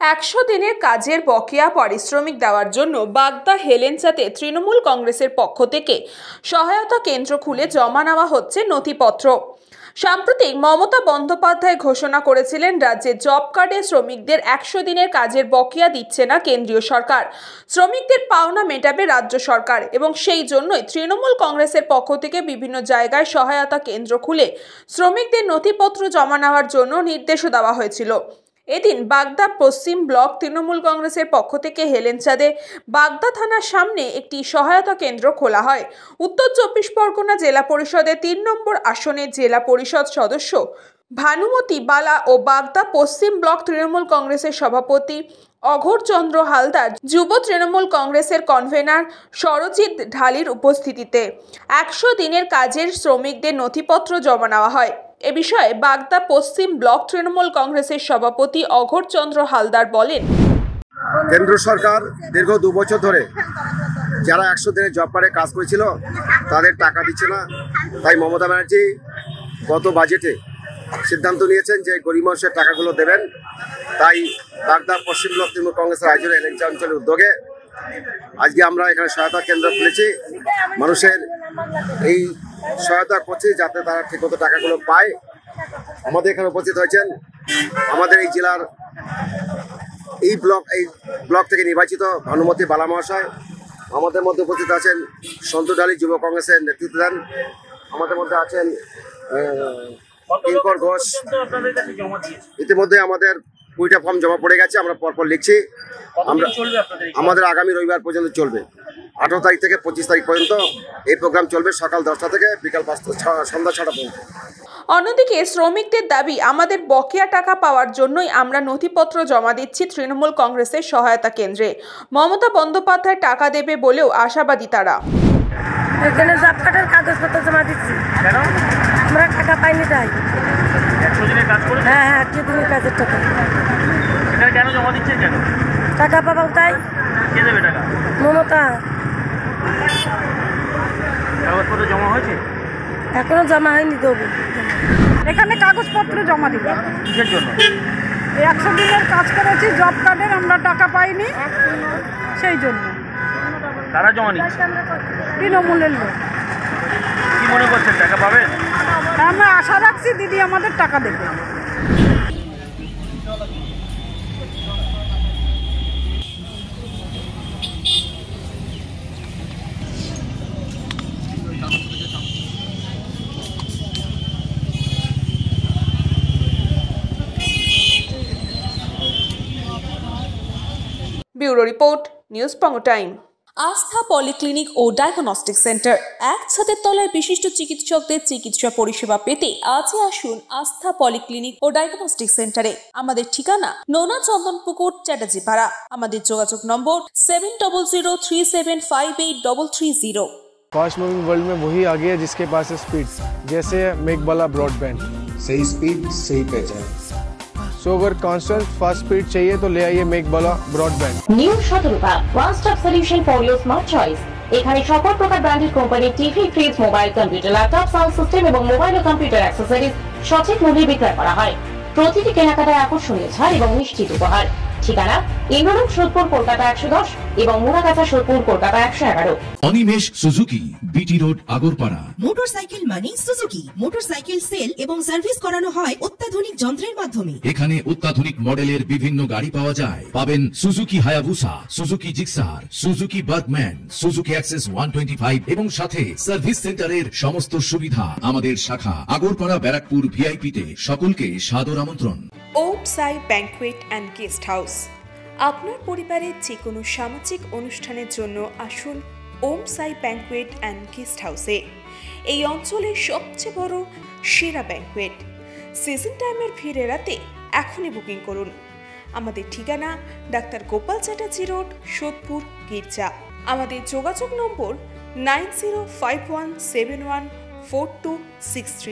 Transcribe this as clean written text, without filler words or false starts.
100 দিনের কাজের বকেয়া পারিশ্রমিক দেওয়ার জন্য বাগদা হেলেঞ্চাতে তৃণমূল কংগ্রেসের পক্ষ থেকে সহায়তা কেন্দ্র খুলে জমা নেওয়া হচ্ছে নথিপত্র। সাম্প্রতিক মমতা বন্দ্যোপাধ্যায় ঘোষণা করেছিলেন রাজ্যে জব কার্ডে শ্রমিকদের 100 দিনের কাজের বকেয়া দিচ্ছে না কেন্দ্রীয় সরকার, শ্রমিকদের পাওনা মেটাবে রাজ্য সরকার এবং সেই জন্যই তৃণমূল কংগ্রেসের পক্ষ থেকে বিভিন্ন জায়গায় সহায়তা কেন্দ্র খুলে শ্রমিকদের নথিপত্র জমা নেওয়ার জন্য নির্দেশও দেওয়া হয়েছিল। এদিন বাগদা পশ্চিম ব্লক তৃণমূল কংগ্রেসের পক্ষ থেকে হেলেঞ্চাদে বাগদা থানার সামনে একটি সহায়তা কেন্দ্র খোলা হয়। উত্তর 24 পরগনা জেলা পরিষদের 3 নম্বর আসনের জেলা পরিষদ সদস্য ভানুমতি বালা ও বাগদা পশ্চিম ব্লক তৃণমূল কংগ্রেসের সভাপতি অঘোরচন্দ্র হালদার, যুব তৃণমূল কংগ্রেসের কনভেনার সরজিৎ ঢালির উপস্থিতিতে 100 দিনের কাজের শ্রমিকদের নথিপত্র জমা নেওয়া হয়। এ বিষয়ে বাগদা পশ্চিম ব্লক তৃণমূল কংগ্রেসের সভাপতি অঘোরচন্দ্র হালদার বলেন, কেন্দ্র সরকার দীর্ঘ 2 বছর ধরে যারা 100 দিনের জব কার্ডে কাজ করেছিল তাদের টাকা দিচ্ছে না। তাই মমতা ব্যানার্জি গত বাজেটে সিদ্ধান্ত নিয়েছেন যে গরিব মানুষের টাকাগুলো দেবেন। তাই বাগদা পশ্চিম ব্লক তৃণমূল কংগ্রেসের আয়োজনে হেলেঞ্চা অঞ্চলের উদ্যোগে আজকে আমরা এখানে সহায়তা কেন্দ্র খুলেছি। মানুষের এই সহায়তা করছি যাতে তারা ঠিকমতো টাকাগুলো পায়। আমাদের এখানে উপস্থিত হয়েছেন আমাদের এই জেলার এই ব্লক থেকে নির্বাচিত ভানুমতি বালা মহাশয়। আমাদের মধ্যে উপস্থিত আছেন সন্তু ঢালি, যুব কংগ্রেসের নেতৃত্ব দেন। আমাদের মধ্যে আছেন কিঙ্কর ঘোষ। ইতিমধ্যে আমাদের 20টা ফর্ম জমা পড়ে গেছে, আমরা পরপর লিখছি। আমাদের আগামী রবিবার পর্যন্ত চলবে, 18 তারিখ থেকে 25 তারিখ পর্যন্ত এই প্রোগ্রাম চলবে, সকাল 10টা থেকে বিকাল 5টা, সন্ধ্যা 6টা পর্যন্ত। অন্যদিকে শ্রমিকদের দাবি, আমাদের বকেয়া টাকা পাওয়ার জন্যই আমরা নথিপত্র জমা দিচ্ছি তৃণমূল কংগ্রেসের সহায়তা কেন্দ্রে। মমতা বন্দ্যোপাধ্যায় টাকা দেবে বলেও আশাবাদী তারা। এখানে জব কার্ডের কাগজপত্র জমা দিচ্ছি, আমরা টাকা পাইনি তাই। 100 দিনের কাজ করে? হ্যাঁ, 100 দিনের কাজের টাকা। এখানে কেন জমা দিচ্ছেন কেন? টাকা পাবো তাই। কে দেবে টাকা? মমতা। কাগজপত্র জমা হয়েছে? এখনো জমা হয়নি, দেবো। এখানে কাগজপত্র জমা দিব। কিসের জন্য? 100 দিনের কাজ করেছি, জব কার্ডের আমরা টাকা পাইনি, সেই জন্য। কারা জমা নিচ্ছে? তৃণমূলের লোক। কি মনে করছেন টাকা পাবেন? আমরা আশা রাখছি দিদি আমাদের টাকা দেবে। ব্যুরো রিপোর্ট, নিউজ পঙ্গো টাইম। আস্থা পলিক্লিনিক ও ডায়াগনস্টিক সেন্টার, এক ছাদের তলায় বিশিষ্ট চিকিৎসকদের চিকিৎসা পরিষেবা পেতে আজই আসুন আস্থা পলিক্লিনিক ও ডায়াগনস্টিক সেন্টারে। আমাদের ঠিকানা নোনা চন্দনপুকুর, চ্যাটার্জিপাড়া। আমাদের যোগাযোগ নম্বর 7003758330। फास्ट मूविंग वर्ल्ड में वही आगे है जिसके पास है स्पीड, जैसे मेघबाला ब्रॉडबैंड। सही स्पीड, सही पहचान। सो अगर कांस्टेंट फास्ट स्पीड चाहिए तो ले आइए Meghbala broadband. New Shatarupa one stop solution for your smart choice. এখানে সকল প্রকার ব্র্যান্ডেড কোম্পানির TV, fridge, mobile, computer, laptop, sound system এবং মোবাইল ও কম্পিউটার অ্যাক্সেসরিজ সঠিক মূল্যে বিক্রয় করা হয়। প্রতিটি কেনাকাটায় আকর্ষণীয় ছাড় এবং নিশ্চিত উপহার। ঠিকানা ইন্দ্রলোক, সোদপুর, কলকাতা 110 এবং Muragachha, Sodepur, Kolkata 111। Animesh Suzuki, BT road, Agarpara. Motorcycle মানে সুজুকি। মোটরসাইকেল সেল এবং সার্ভিস করানো হয় অত্যাধুনিক যন্ত্রের মাধ্যমে। এখানে অত্যাধুনিক মডেলের বিভিন্ন গাড়ি পাওয়া যায়। পাবেন Suzuki Hayabusa, Suzuki Gixxer, Suzuki Bergman, Suzuki access 125 এবং সাথে সার্ভিস সেন্টারের সমস্ত সুবিধা। আমাদের শাখা আগরপাড়া, ব্যারাকপুর ভিআইপি তে। সকলকে সাদর আমন্ত্রণ। ওম সাই ব্যাংকুয়েট অ্যান্ড গেস্ট হাউস। আপনার পরিবারের যে কোনো সামাজিক অনুষ্ঠানের জন্য আসুন ওম সাই ব্যাংকুয়েট অ্যান্ড গেস্ট হাউসে। এই অঞ্চলের সবচেয়ে বড় সেরা ব্যাংকুয়েট। সিজন টাইমের ভিড় এড়াতে এখনই বুকিং করুন। আমাদের ঠিকানা ডাক্তার গোপাল চ্যাটার্জি রোড, সোদপুর, গির্জা। আমাদের যোগাযোগ নম্বর 9051714263।